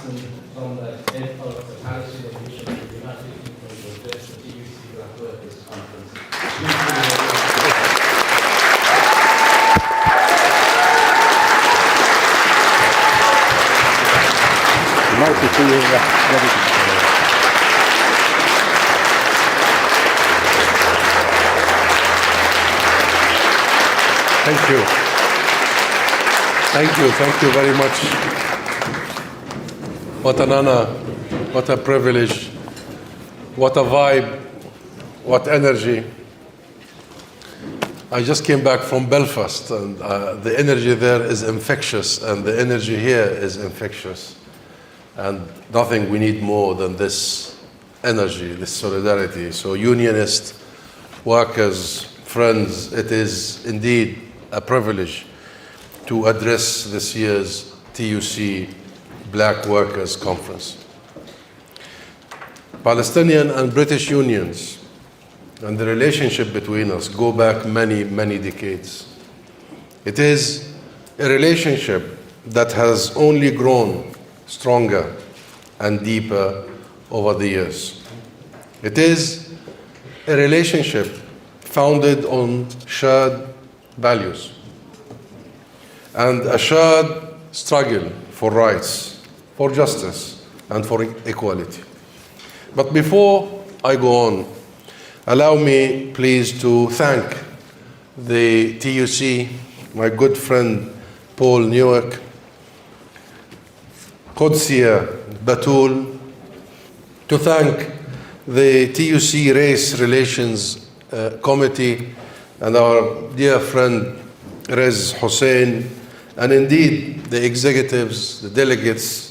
Husam Zomlot, head of the Palestinian mission to the United Kingdom, to address the TUC Black Workers Conference. Thank you. Thank you very much. What an honor, what a privilege, what a vibe, what energy. I just came back from Belfast, and the energy there is infectious, and the energy here is infectious. And nothing we need more than this energy, this solidarity. So unionists, workers, friends, it is indeed a privilege to address this year's TUC Black Workers Conference. Palestinian and British unions and the relationship between us go back many, many decades. It is a relationship that has only grown stronger and deeper over the years. It is a relationship founded on shared values and a shared struggle for rights, for justice, and for equality. But before I go on, allow me please to thank the TUC, my good friend Paul Newark, Qudsiya Batul, to thank the TUC Race Relations Committee and our dear friend Rez Hussein, and indeed the executives, the delegates,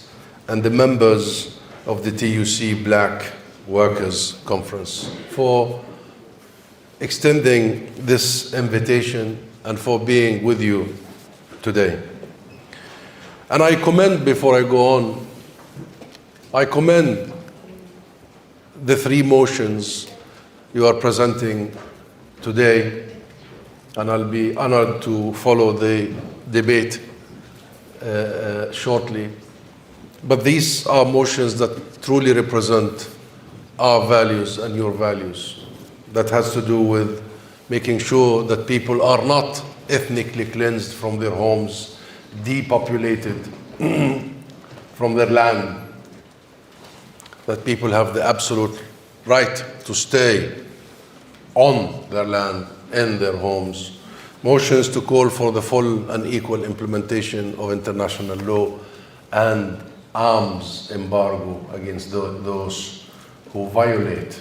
and the members of the TUC Black Workers Conference for extending this invitation and for being with you today. And I commend, before I go on, I commend the three motions you are presenting today, and I'll be honored to follow the debate shortly. But these are motions that truly represent our values and your values. That has to do with making sure that people are not ethnically cleansed from their homes, depopulated from their land, that people have the absolute right to stay on their land, in their homes. Motions to call for the full and equal implementation of international law and arms embargo against those who violate,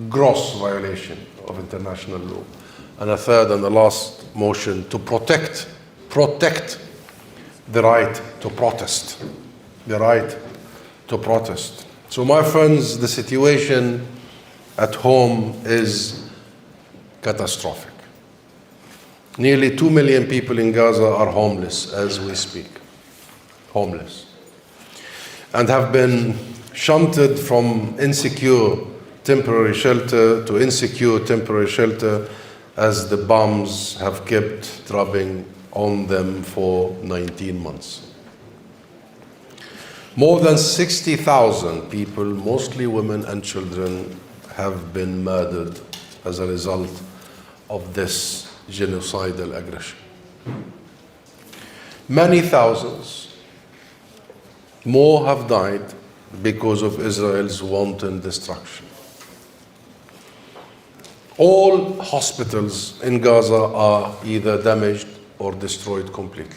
gross violation of international law. And a third and the last motion to protect the right to protest, the right to protest. So my friends, the situation at home is catastrophic. Nearly 2 million people in Gaza are homeless as we speak, homeless, and have been shunted from insecure temporary shelter to insecure temporary shelter as the bombs have kept dropping on them for 19 months. More than 60,000 people, mostly women and children, have been murdered as a result of this genocidal aggression. Many thousands more have died because of Israel's wanton destruction. All hospitals in Gaza are either damaged or destroyed completely.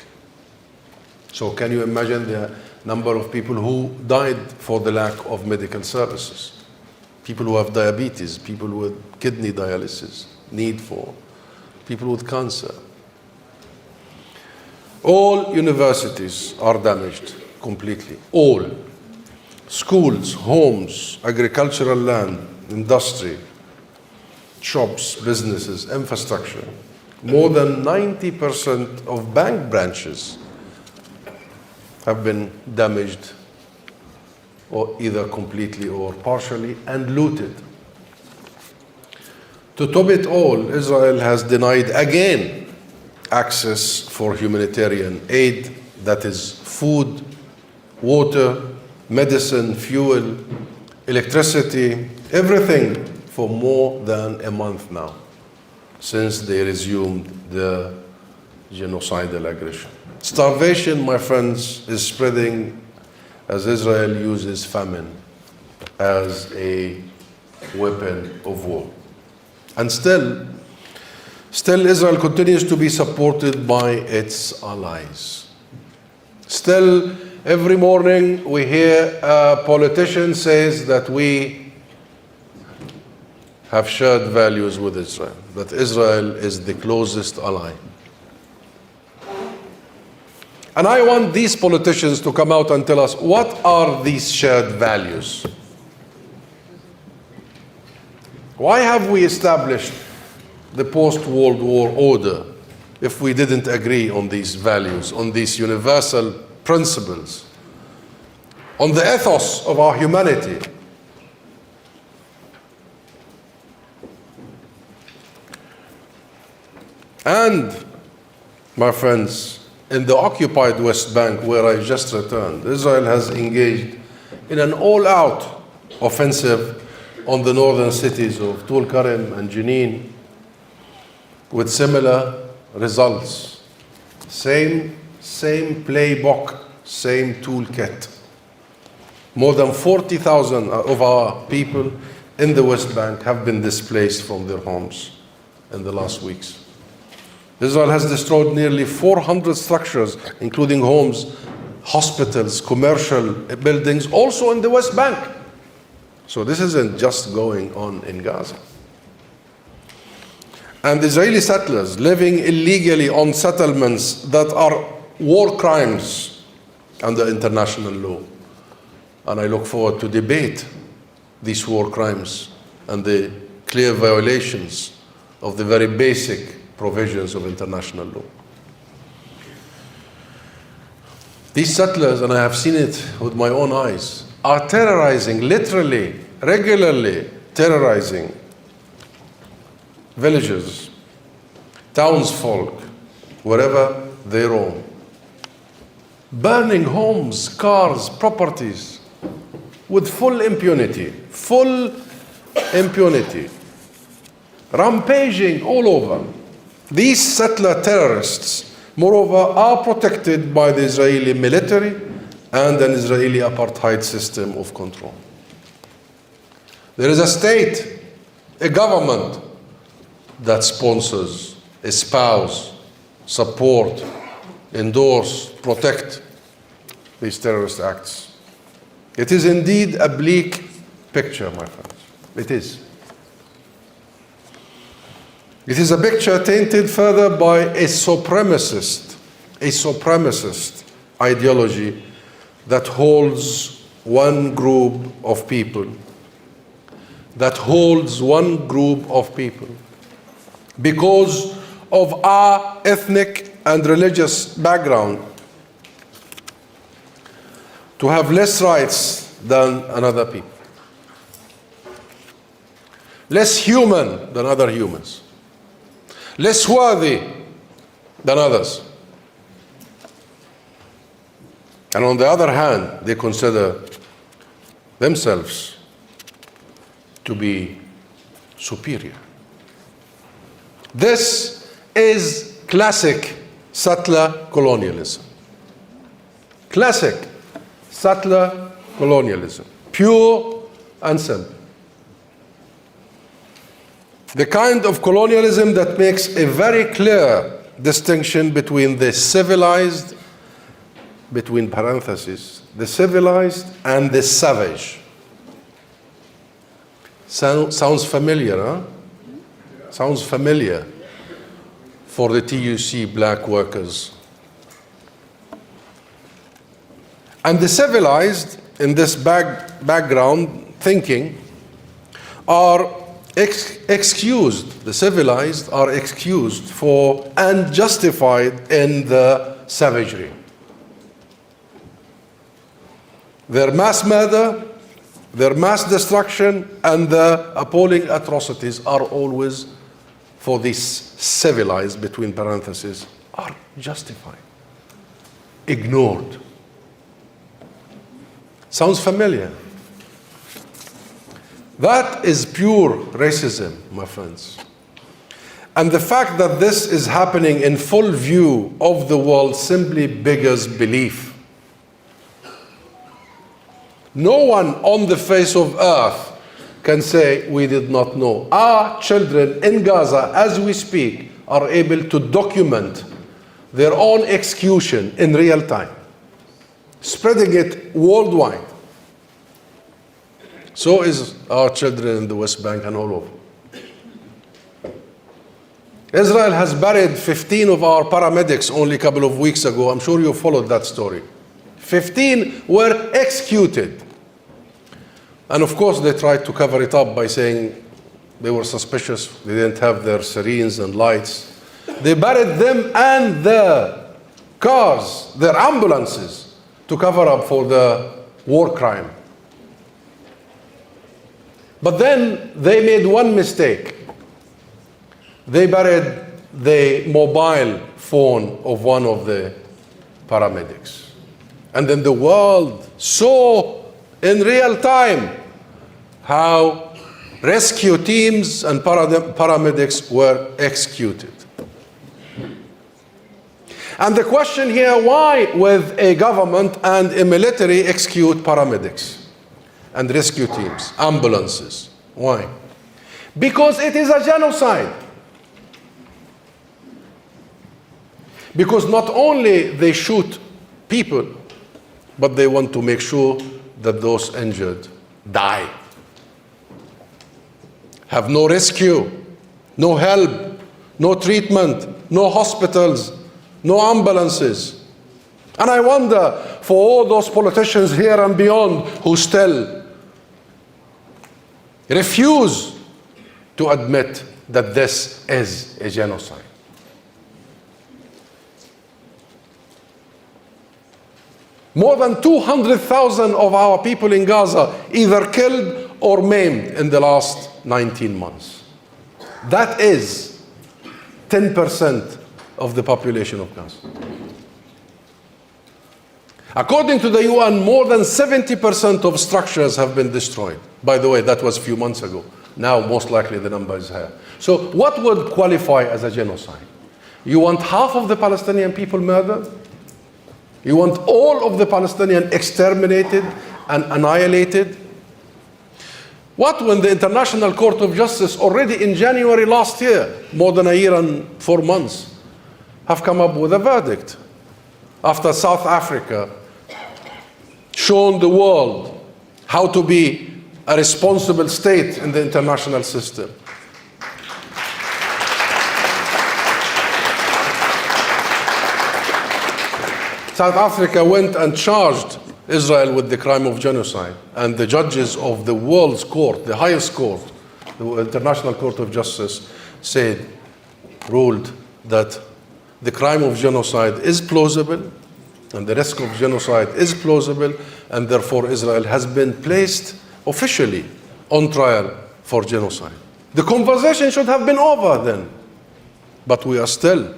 So can you imagine the number of people who died for the lack of medical services? People who have diabetes, people with kidney dialysis, need for, people with cancer. All universities are damaged completely, all. Schools, homes, agricultural land, industry, shops, businesses, infrastructure. More than 90% of bank branches have been damaged, or either completely or partially, and looted. To top it all, Israel has denied again access for humanitarian aid, that is food, water, medicine, fuel, electricity, everything for more than a month now, since they resumed the genocidal aggression. Starvation, my friends, is spreading as Israel uses famine as a weapon of war. And still Israel continues to be supported by its allies. Still, every morning we hear a politician says that we have shared values with Israel, that Israel is the closest ally. And I want these politicians to come out and tell us, what are these shared values? Why have we established the post-World War order if we didn't agree on these values, on these universal principles, on the ethos of our humanity? And, my friends, in the occupied West Bank, where I just returned, Israel has engaged in an all-out offensive on the northern cities of Tul Karim and Jenin, with similar results. Same playbook, same toolkit. More than 40,000 of our people in the West Bank have been displaced from their homes in the last weeks. Israel has destroyed nearly 400 structures, including homes, hospitals, commercial buildings, also in the West Bank. So this isn't just going on in Gaza. And Israeli settlers living illegally on settlements that are war crimes under international law. And I look forward to debate these war crimes and the clear violations of the very basic provisions of international law. These settlers, and I have seen it with my own eyes, are terrorizing, literally, regularly terrorizing villages, townsfolk, wherever they roam. Burning homes, cars, properties with full impunity. Rampaging all over. These settler terrorists, moreover, are protected by the Israeli military and an Israeli apartheid system of control. There is a state, a government that sponsors, espouse, support, endorse, protect these terrorist acts. It is indeed a bleak picture, my friends. It is. It is a picture tainted further by a supremacist ideology that holds one group of people, because of our ethnic and religious background, to have less rights than another people, less human than other humans, less worthy than others. And on the other hand, they consider themselves to be superior. This is classic settler colonialism. Classic settler colonialism, pure and simple. The kind of colonialism that makes a very clear distinction between the civilized, between parentheses, the civilized and the savage. Sounds familiar, huh? Sounds familiar for the TUC Black Workers. And the civilized, in this background thinking, are excused. The civilized are excused for and justified in the savagery. Their mass murder, their mass destruction, and the appalling atrocities are always, for these civilized, between parentheses, are justified, ignored. Sounds familiar? That is pure racism, my friends. And the fact that this is happening in full view of the world simply beggars belief. No one on the face of earth can say we did not know. Our children in Gaza, as we speak, are able to document their own execution in real time, spreading it worldwide. So is our children in the West Bank and all over. Israel has buried 15 of our paramedics only a couple of weeks ago. I'm sure you followed that story. 15 were executed. And of course, they tried to cover it up by saying they were suspicious. They didn't have their sirens and lights. They buried them and their cars, their ambulances, to cover up for the war crime. But then they made one mistake. They buried the mobile phone of one of the paramedics. And then the world saw in real time how rescue teams and paramedics were executed. And the question here, why with a government and a military execute paramedics and rescue teams, ambulances? Why? Because it is a genocide. Because not only they shoot people, but they want to make sure that those injured die. Have no rescue, no help, no treatment, no hospitals, no ambulances. And I wonder, for all those politicians here and beyond who still refuse to admit that this is a genocide. More than 200,000 of our people in Gaza either killed or maimed in the last 19 months. That is 10% of the population of Gaza. According to the UN, more than 70% of structures have been destroyed. By the way, that was a few months ago. Now, most likely, the number is higher. So what would qualify as a genocide? You want half of the Palestinian people murdered? You want all of the Palestinians exterminated and annihilated? What when the International Court of Justice already in January last year, more than a year and 4 months, have come up with a verdict after South Africa shown the world how to be a responsible state in the international system. South Africa went and charged Israel with the crime of genocide, and the judges of the world's court, the highest court, the International Court of Justice, ruled that the crime of genocide is plausible, and the risk of genocide is plausible, and therefore Israel has been placed officially on trial for genocide. The conversation should have been over then, but we still,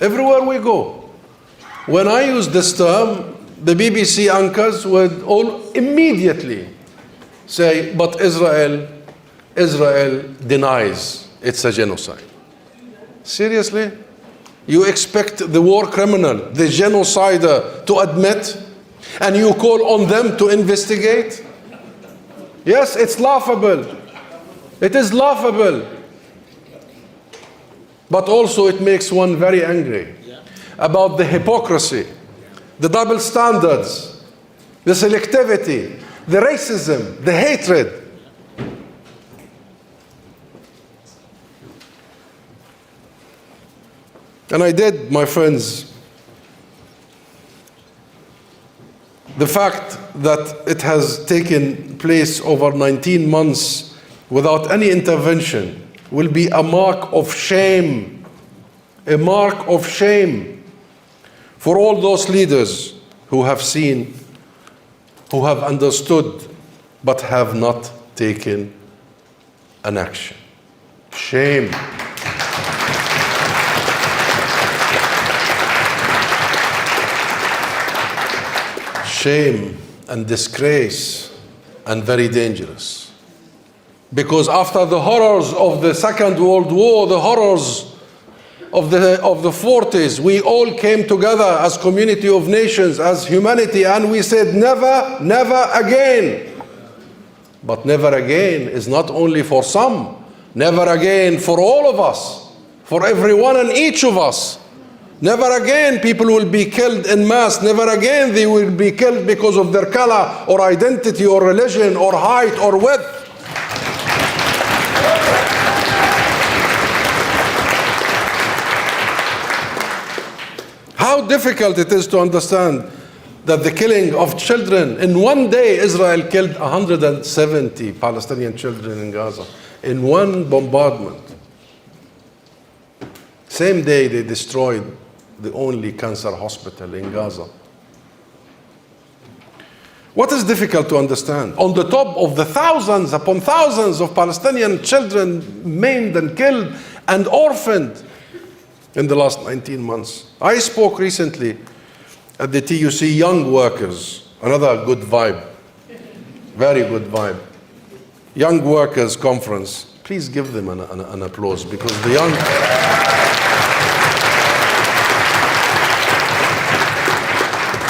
everywhere we go, when I use this term, the BBC anchors would all immediately say, but Israel denies it's a genocide. Seriously? You expect the war criminal, the genocider, to admit, and you call on them to investigate? Yes, it's laughable. It is laughable. But also it makes one very angry about the hypocrisy, the double standards, the selectivity, the racism, the hatred. And I did, my friends, the fact that it has taken place over 19 months without any intervention will be a mark of shame, a mark of shame for all those leaders who have seen, who have understood, but have not taken an action. Shame. shame and disgrace and very dangerous. Because after the horrors of the Second World War, the horrors of the 40s, we all came together as community of nations, as humanity, and we said never, never again. But never again is not only for some, never again for all of us, for every one and each of us. Never again people will be killed en masse. Never again they will be killed because of their color or identity or religion or height or width. How difficult it is to understand that the killing of children, in one day Israel killed 170 Palestinian children in Gaza, in one bombardment. Same day they destroyed the only cancer hospital in Gaza. What is difficult to understand? On the top of the thousands upon thousands of Palestinian children maimed and killed and orphaned in the last 19 months. I spoke recently at the TUC Young Workers, another good vibe, very good vibe. Young Workers Conference. Please give them an applause, because the young...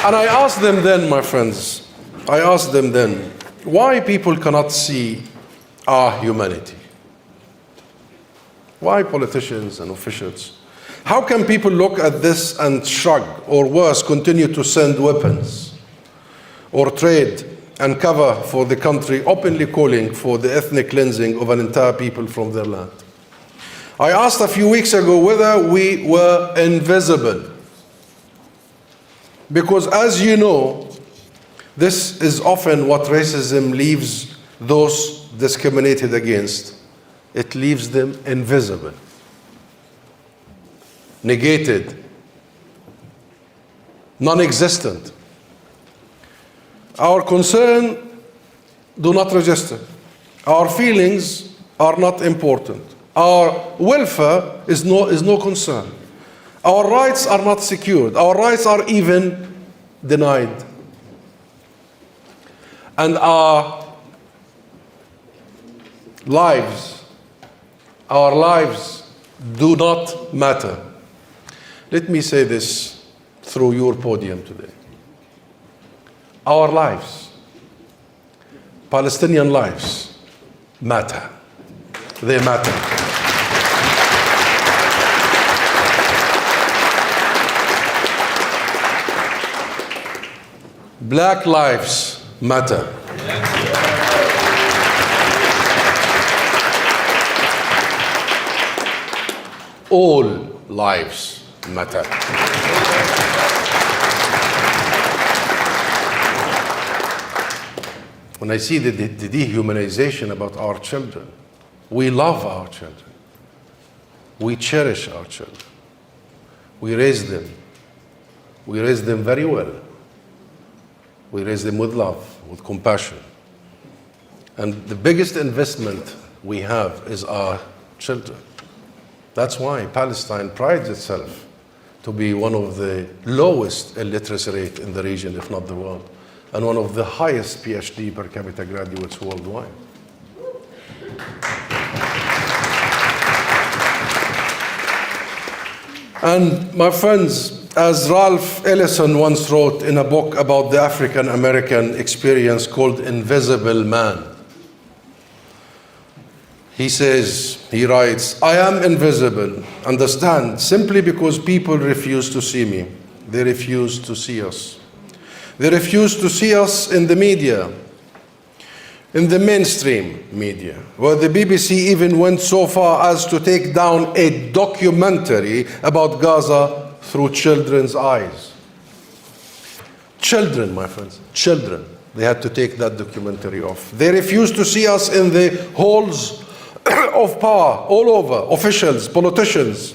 And I asked them then, my friends, I asked them then, why people cannot see our humanity? Why politicians and officials? How can people look at this and shrug, or worse, continue to send weapons or trade and cover for the country, openly calling for the ethnic cleansing of an entire people from their land? I asked a few weeks ago whether we were invisible. Because as you know, this is often what racism leaves those discriminated against. It leaves them invisible, negated, non-existent. Our concern do not register. Our feelings are not important. Our welfare is no concern. Our rights are not secured. Our rights are even denied. And our lives do not matter. Let me say this through your podium today. Our lives, Palestinian lives, matter. They matter. Black lives matter. All lives matter. When I see the dehumanization about our children, we love our children. We cherish our children. We raise them. We raise them very well. We raise them with love, with compassion. And the biggest investment we have is our children. That's why Palestine prides itself to be one of the lowest illiteracy rate in the region, if not the world, and one of the highest PhD per capita graduates worldwide. And my friends, as Ralph Ellison once wrote in a book about the African American experience called Invisible Man, he writes, I am invisible, understand, simply because people refuse to see me. They refuse to see us. They refuse to see us in the media, in the mainstream media, where the BBC even went so far as to take down a documentary about Gaza through children's eyes. Children, my friends, children. They had to take that documentary off. They refuse to see us in the halls of power all over, officials, politicians,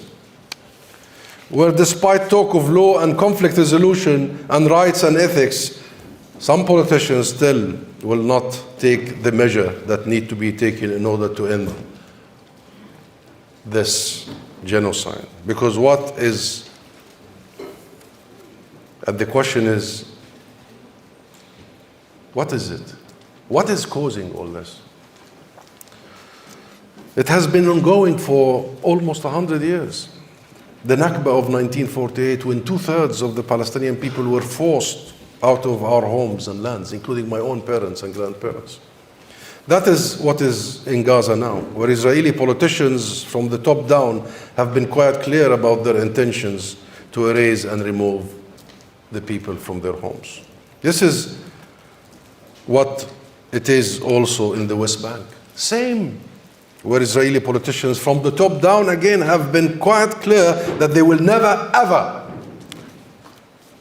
where despite talk of law and conflict resolution and rights and ethics, some politicians still will not take the measure that need to be taken in order to end this genocide. Because what is, and the question is, What is it? What is causing all this? It has been ongoing for almost 100 years. The Nakba of 1948, when 2/3 of the Palestinian people were forced out of our homes and lands, including my own parents and grandparents. That is what is in Gaza now, where Israeli politicians from the top down have been quite clear about their intentions to erase and remove the people from their homes. This is what it is also in the West Bank. Same, where Israeli politicians from the top down again have been quite clear that they will never ever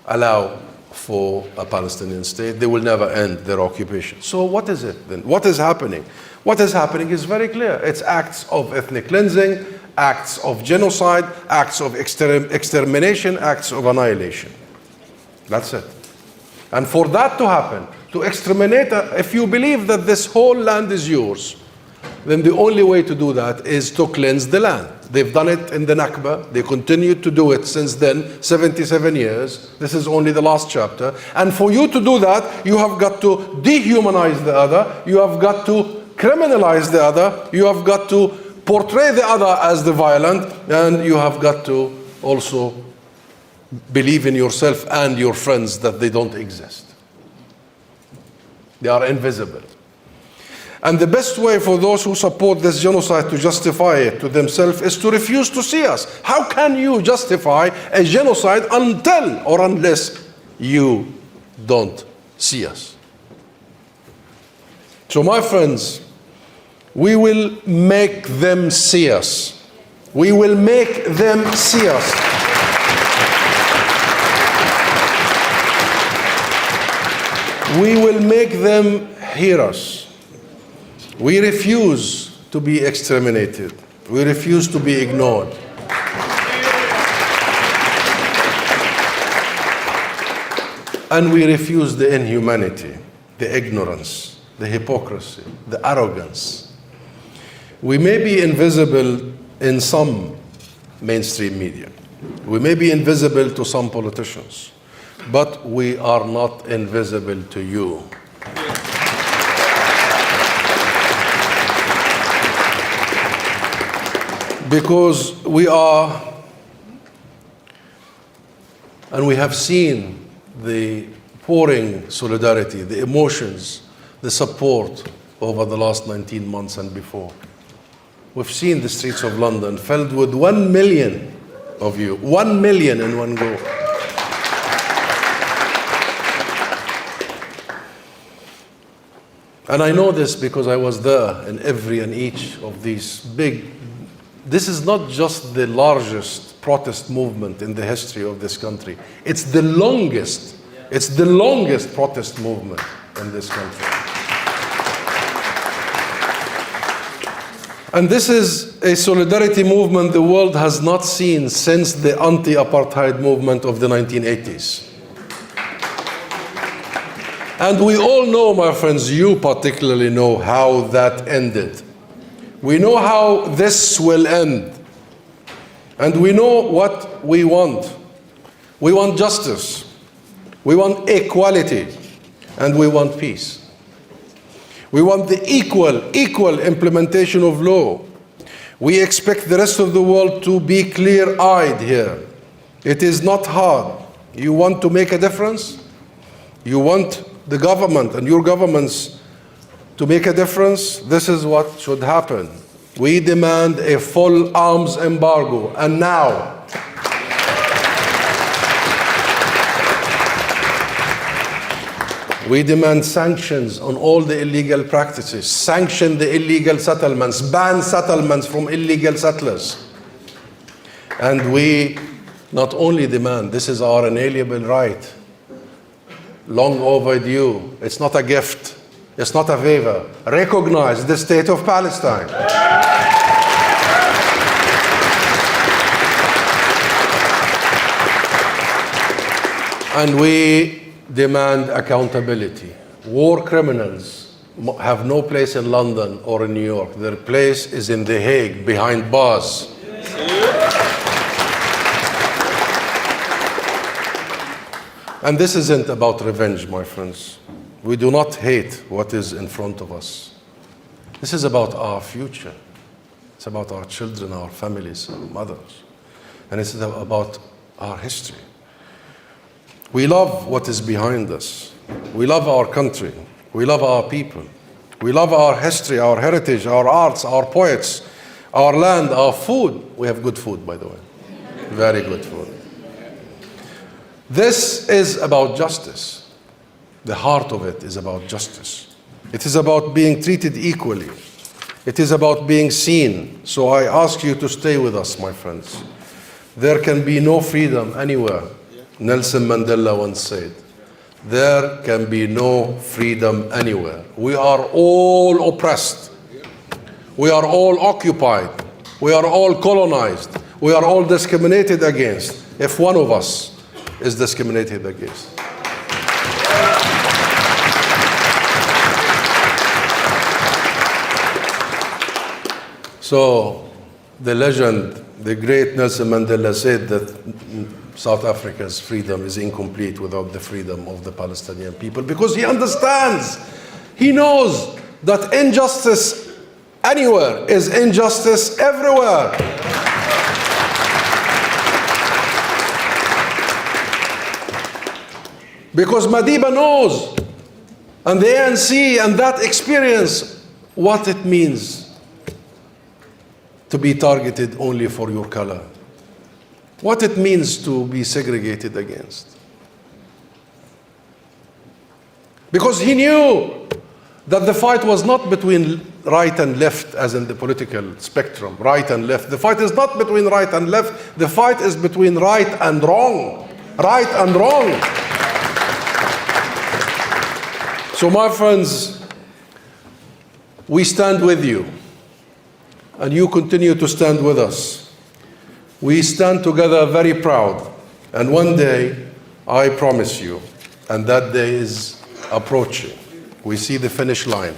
allow for a Palestinian state. They will never end their occupation. So what is it then? What is happening? What is happening is very clear. It's acts of ethnic cleansing, acts of genocide, acts of extermination, acts of annihilation. That's it. And for that to happen, to exterminate, if you believe that this whole land is yours, then the only way to do that is to cleanse the land. They've done it in the Nakba. They continue to do it since then, 77 years. This is only the last chapter. And for you to do that, you have got to dehumanize the other. You have got to criminalize the other. You have got to portray the other as the violent. And you have got to also believe in yourself and your friends that they don't exist. They are invisible. And the best way for those who support this genocide to justify it to themselves is to refuse to see us. How can you justify a genocide until or unless you don't see us? So my friends, we will make them see us. We will make them see us. We will make them hear us. We refuse to be exterminated. We refuse to be ignored. And we refuse the inhumanity, the ignorance, the hypocrisy, the arrogance. We may be invisible in some mainstream media. We may be invisible to some politicians, but we are not invisible to you. Because we are, and we have seen the pouring solidarity, the emotions, the support over the last 19 months and before. We've seen the streets of London filled with 1 million of you, 1 million in one go. And I know this because I was there in every and each of these big. This is not just the largest protest movement in the history of this country. It's the longest protest movement in this country. And this is a solidarity movement the world has not seen since the anti-apartheid movement of the 1980s. And we all know, my friends, you particularly know how that ended. We know how this will end. And we know what we want. We want justice. We want equality. And we want peace. We want the equal implementation of law. We expect the rest of the world to be clear-eyed here. It is not hard. You want to make a difference? You want the government and your governments to make a difference? This is what should happen. We demand a full arms embargo, and now. We demand sanctions on all the illegal practices, sanction the illegal settlements, ban settlements from illegal settlers. And we not only demand, this is our inalienable right, long overdue, it's not a gift. It's not a favor. Recognize the state of Palestine. And we demand accountability. War criminals have no place in London or in New York. Their place is in The Hague, behind bars. And this isn't about revenge, my friends. We do not hate what is in front of us. This is about our future. It's about our children, our families, our mothers. And it's about our history. We love what is behind us. We love our country. We love our people. We love our history, our heritage, our arts, our poets, our land, our food. We have good food, by the way. Very good food. This is about justice. The heart of it is about justice. It is about being treated equally. It is about being seen. So I ask you to stay with us, my friends. There can be no freedom anywhere. Nelson Mandela once said, there can be no freedom anywhere. We are all oppressed. We are all occupied. We are all colonized. We are all discriminated against. If one of us is discriminated against. So the legend, the great Nelson Mandela said that South Africa's freedom is incomplete without the freedom of the Palestinian people, because he understands, he knows that injustice anywhere is injustice everywhere. Because Madiba knows, and the ANC and that experience, what it means to be targeted only for your color. What it means to be segregated against. Because he knew that the fight was not between right and left, as in the political spectrum, right and left. The fight is not between right and left. The fight is between right and wrong. Right and wrong. So my friends, we stand with you. And you continue to stand with us. We stand together very proud. And one day, I promise you, and that day is approaching. We see the finish line.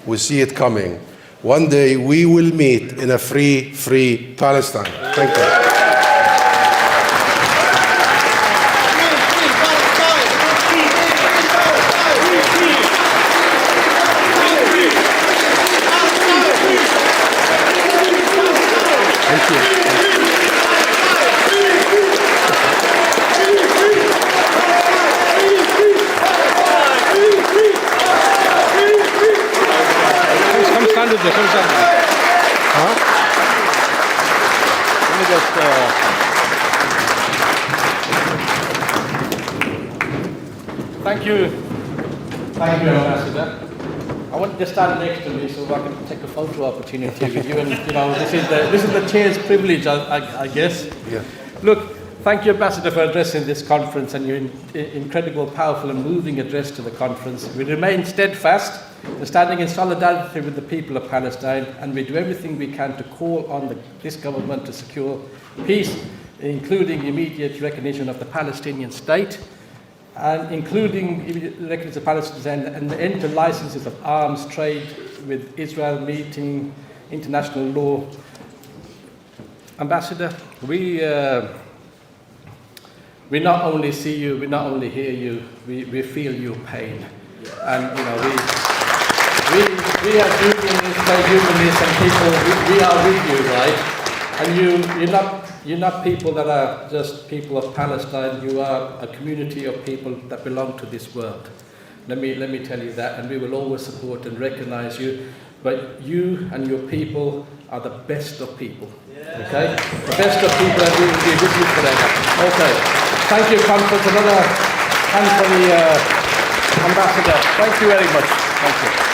We see it coming. One day, we will meet in a free Palestine. Thank you. Thank you. Thank you, Ambassador. I want you to stand next to me so I can take a photo opportunity with you. And this is the chair's privilege, I guess. Yeah. Look, thank you, Ambassador, for addressing this conference and your incredible, powerful and moving address to the conference. We remain steadfast and standing in solidarity with the people of Palestine, and we do everything we can to call on this government to secure peace, including immediate recognition of the Palestinian state, and including recognition of Palestine and the end to licenses of arms trade with Israel, meeting international law. Ambassador, we not only see you, we not only hear you, we feel your pain. And we are humanists and people, we are with you, right? And you're not people that are just people of Palestine. You are a community of people that belong to this world. Let me tell you that, and we will always support and recognize you. But you and your people are the best of people. Okay? The best of people, and we will be with you forever. Okay. Thank you, conference. Another hand for the ambassador. Thank you very much. Thank you.